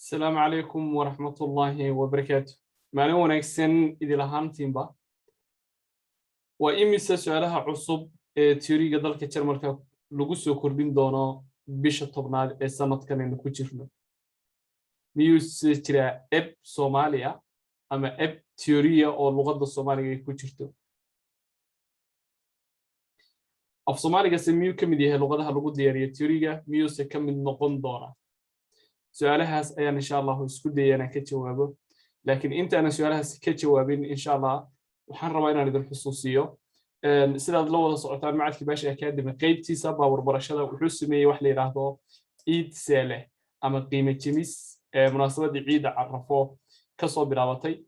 السلام عليكم ورحمة الله وبركاته. معنى ونكسن إذا لهان تيمبا وإمسا سؤالها عصب تيوري قدر كتير مركب لغوسو كردين دونا بيش الطبناد السنة كان نكوشفنا ميوس ترى إب سوماليا أما إب تيوريا أو اللغة الصومالية كوشفتو أف صوماليا سميو كم دي اللغة اللغة ديارية تيوريا ميوس كم من نقون دونا سؤالها أيان إن شاء الله سكودي أنا كتجاوبه لكن أنت أنا سؤالها كتجاوبين إن شاء الله وحنرى أنا لذا الخصوصية سيدا لو صعدان معك باش أكاديمي قيبتي سبا وربرشة وحسمي وحلي راهو إيد سالة أما قيمة جميس مناسبة عيد عرفوه كسو براوتي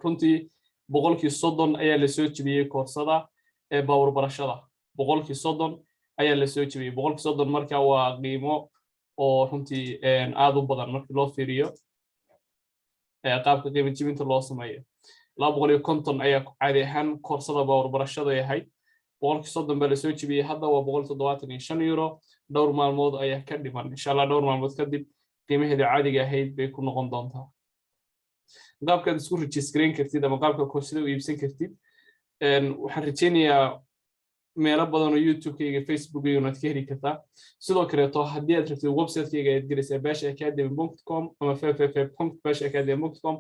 كنتي بقولك الصدن أيا لسوتش بيه كورسدا باور برشة بقولك الصدن ayaa la soo jibiyay boqolkiiba soddon marka waa qiimo oo runtii aad u badan marka loo fiiriyo qaabka qiimo jibinta loo sameeyo 250 ayaa caadi ahaan koorsada bawr barashada yahay boqolkiiba soddon baa la soo jibiyay hadda waa 175 euro dhowr maalmood ayaa ka dhiman insha Allah dhowr maalmood kadib qiimaheeda caadiga ahayd bay ku noqon doontaa qaabka isku register kartid ama qaabka koorsada u iibsan kartid waxaan rajaynayaa meelo badan oo YouTube-kayga Facebook-kayga aad ka heli kartaa sidoo kale haddii aad rabtid website-kayga aad gelaysaa bashacademy.com ama www.bashacademy.com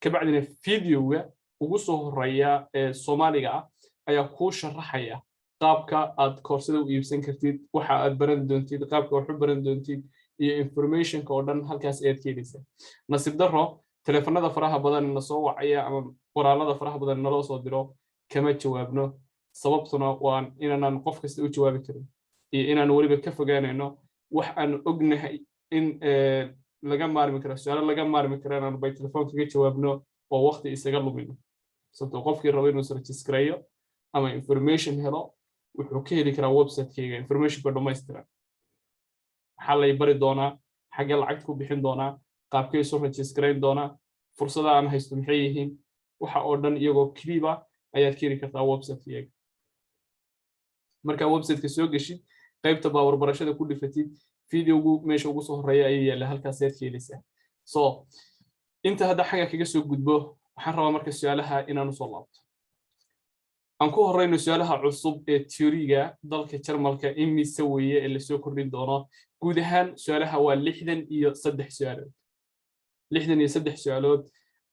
kabacdina video-ga ugu soo horeeya ee Soomaaliga ah ayaa ku sharaxaya qaabka aad koorsada u iibsan kartid waxa aad baran doontid qaabka wax u baran doontid iyo information-ka oo dhan halkaas aad ka helaysaa nasiib darro telefoonada faraha badan na soo wacaya ama qoraalada faraha badan naloo soo diro kama jawaabno sababtuna waa inaan qof kasta u jawaabi karin iyo inaan waliba ka fogaanayno wax aan ognahay in laga maarmi karo su'aalo laga maarmi karo inaan bay telefoonka ka jawaabno oo waqti isaga lumino sababtoo qofkii rabo inuu register ama information helo wuxuu ka heli karaa website-kayga information-ka dhammaystiran waxa la bari doonaa xagga lacag ku bixin doonaa qaabkay soo register doonaa fursadaha aan haysto maxay yihiin waxa oo dhan iyagoo kliba ayaad ka heli kartaa website-kayga marka website-ka soo gashid qaybta bawr barashada ku dhifatid video-gu meesha ugu soo horeeya ayuu yaala halkaas aad ka helaysaa so inta hadda xaga kaga soo gudbo waxaan rabaa marka su'aalaha inaan u soo laabto aan ku horeyno su'aalaha cusub ee theory-ga dalka Jarmalka imise weeye ee la soo kordhin doono guud ahaan su'aalaha waa 63 su'aalood 63 su'aalood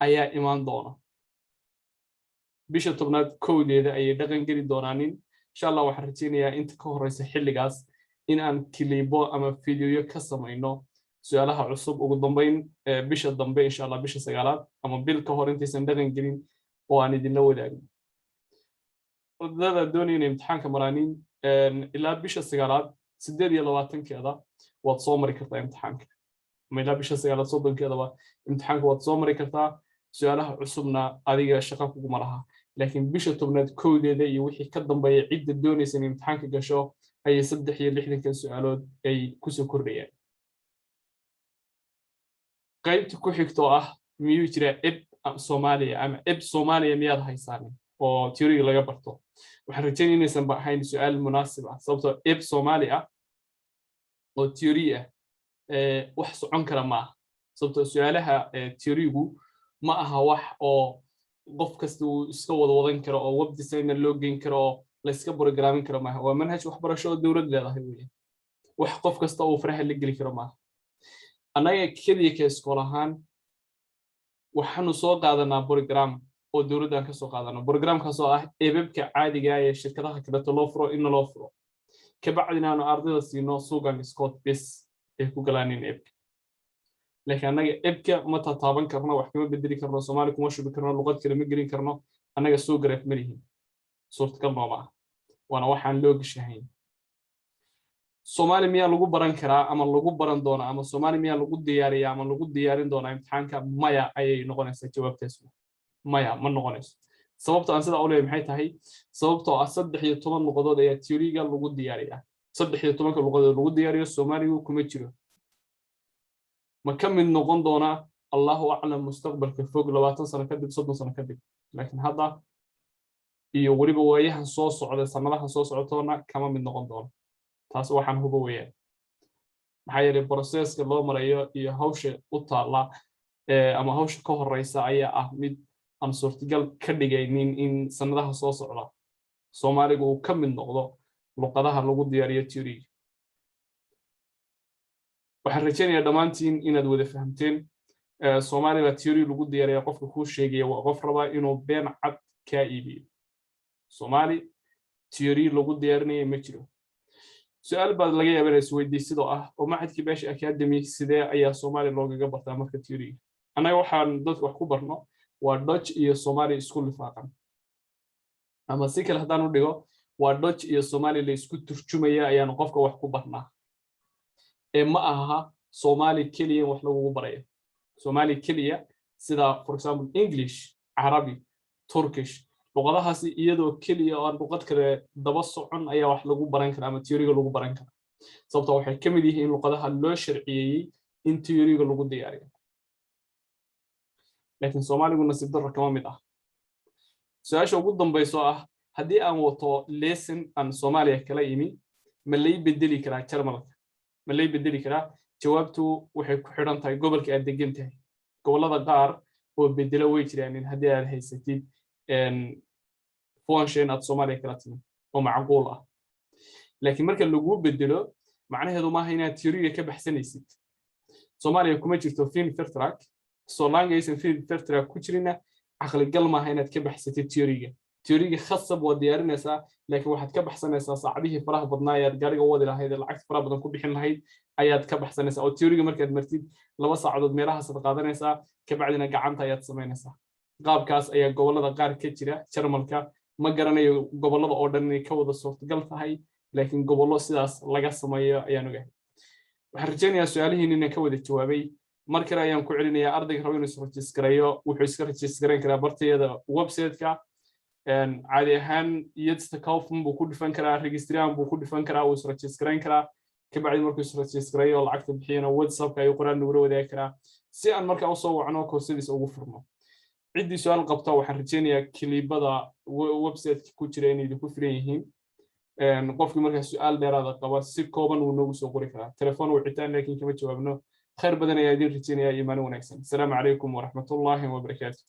ayaa imaan doona bisha tobnaad kowdeeda ayay dhaqan geli doonaanin insha Allah waxaan rajaynayaa inta ka horeysa xilligaas in aan kilibo ama video ka sameeyno su'aalaha cusub ugu dambeyn bisha dambe insha Allah bisha 9aad ama bil ka hor intaysan dhaqan gelin oo aan idinla wadaagno wadada doonayna imtixaanka maraanin ilaa bisha 9aad 28keeda waad soo mari kartaa imtixaanka ma ilaa bisha 9aad 30keeda imtixaanka waad soo mari kartaa su'aalaha cusubna adiga shaqo kugu malaha laakiin bisha tobnaad kowdeeda iyo wixii ka dambeeya cidda doonaysa in imtixaanka gasho ay 63 su'aalood ay ku soo kordhayaan qaybta ku xigto ah miyuu jira ib Soomaaliya ama ib Soomaaliya miyaad haysaan oo theory laga barto waxaan rajaynayaa inaysan ahayn su'aal munaasib ah sababtoo ib Soomaaliya oo theory ah wax socon kara ma sababtoo su'aalaha theory-gu ma aha wax oo qof kasta uu iska wadan karo oo web designer loo geyn karo la iska programming karo ma waa manhaj waxbarasho oo dawladda leedahay weeye wax qof kasta uu faraha la geli karo ma anaga kaliya ka iskool ahaan waxaanu soo qaadanaa program oo dawladda ka soo qaadano programkaas oo ah ebabka caadiga ah ee shirkadaha kale loo furo in loo furo ka bacdina aanu ardayda siino suugan Scott bis ee ku galaanin ebka laakiin anaga ebka ma taaban karno wax kama bedeli karno Soomaali kuma shubi karno luqad kale ma gelin karno anaga soo gareef ma lihin suurtagal ma waana waxaan loo gashahay Soomaali miyaa lagu baran karaa ama lagu baran doona ama Soomaali miyaa lagu diyaariyaa ama lagu diyaarin doona imtixaanka maya ayay noqonaysaa jawaabtaas maya ma noqonayso sababta aan sida u leeyahay maxay tahay sababtoo ah 13 luqadood ayaa theory-ga lagu diyaariyaa 13 luqadood lagu diyaariyo Soomaaligu kuma jiro ma ka mid noqon doona Allahu a'lam mustaqbalka fog 20 sano kadib 30 sano kadib laakiin hadda iyo waliba waayahan soo socda sanadaha soo socotona kama mid noqon doona taas waxaan hubo weeyaan maxaa yeelay processka loo marayo iyo hawsha u taala ama hawsha ka horeysa ayaa ah mid aan suurtagal ka dhigaynin in sanadaha soo socda Soomaaligu uu ka mid noqdo luqadaha lagu diyaariyo theory. waxaan rajaynayaa dhammaantiin inaad wada fahamteen Soomaaliga theory lagu diyaariyo qofka ku sheegaya waa qof raba inuu been cad ka iibiyo. Soomaali theory lagu diyaarinayo ma jiro. su'aal baad laga yaabaa inaad isweydiisid oo ah oo macadkii Beesha Academy sidee ayaa Soomaali loogaga bartaa marka theory. anaga waxaan dadku wax ku barno waa Dutch iyo Soomaali isku lifaaqan. ama si kale haddaan u dhigo waa Dutch iyo Soomaali la isku turjumaya ayaan qofka wax ku barnaa. ma aha Soomaali kaliya wax lagu barayo. Soomaali kaliya sida for example English, Arabi, Turkish luqadahaasi iyadoo kaliya oo luqad kale daba socon ayaa wax lagu baran karaa ama theory lagu baran karaa. sababtoo waxay ka mid yihiin luqadaha loo sharciyay in theory lagu diyaariyo. laakiin Soomaaligu nasiib darro kama mid ah. su'aasha ugu dambayso ah haddii aan wato lesson aan Soomaaliya kala imi ma lay bedeli karaa Jarmalka ma lay bedeli karaa jawaabtu waxay ku xidhan tahay gobolka aad degan tahay. gobolada qaar oo bedelo way jiraan haddii aad haysatid function aad Soomaaliya kala timi oo macquul ah. laakiin marka lagu bedelo macnaheedu maaha inaad theory ka baxsanaysid. Soomaaliya kuma jirto fin fair track soo laangaysan fin fair track ku jirina aqli gal maaha inaad ka baxsatid theory-ga. theory-ga khasab waa diyaarinaysaa laakiin waxaad ka baxsanaysaa saacadihii faraha badnaa ayaad gaariga wadi lahayd lacag fara badan ku bixin lahayd ayaad ka baxsanaysaa oo theory-ga markaad martid 2 saacadood meelaha sad qaadanaysaa ka bacdina gacanta ayaad sameynaysaa. qaabkaas ayaa gobolada qaar ka jira Jarmalka ma garanayo gobolada oo dhan inay ka wada suurtagal tahay laakiin gobollo sidaas laga sameeyo ayaan ogahay. waxaan rajaynayaa su'aalihiin inaan ka wada jawaabay. mar kale ayaan ku celinayaa ardayga rabo inuu is register-gareeyo wuxuu iska register-gareyn karaa bartayada website-ka caadi ahaan yadsta kaufman buu ku dhifan karaa registraan buu ku dhifan karaa uu is register-gareyn karaa ka bacdi markuu is register-gareeyo lacagta bixiyana WhatsApp-ka ayuu qoraan nagula wadaagi karaa si aan markaa usoo wacno koorsadiisa ugu furno. ciddii su'aal qabta waxaan rajaynayaa kilibada website-ka ku jira inay idinku filan yihiin. qofkii markaa su'aal dheeraada qaba si kooban uu noogu soo qori karaa telefoon wicitaan laakiin kama jawaabno. خير بدنا يا دير رجينا يا إيمان ونكسن. السلام عليكم ورحمة الله وبركاته.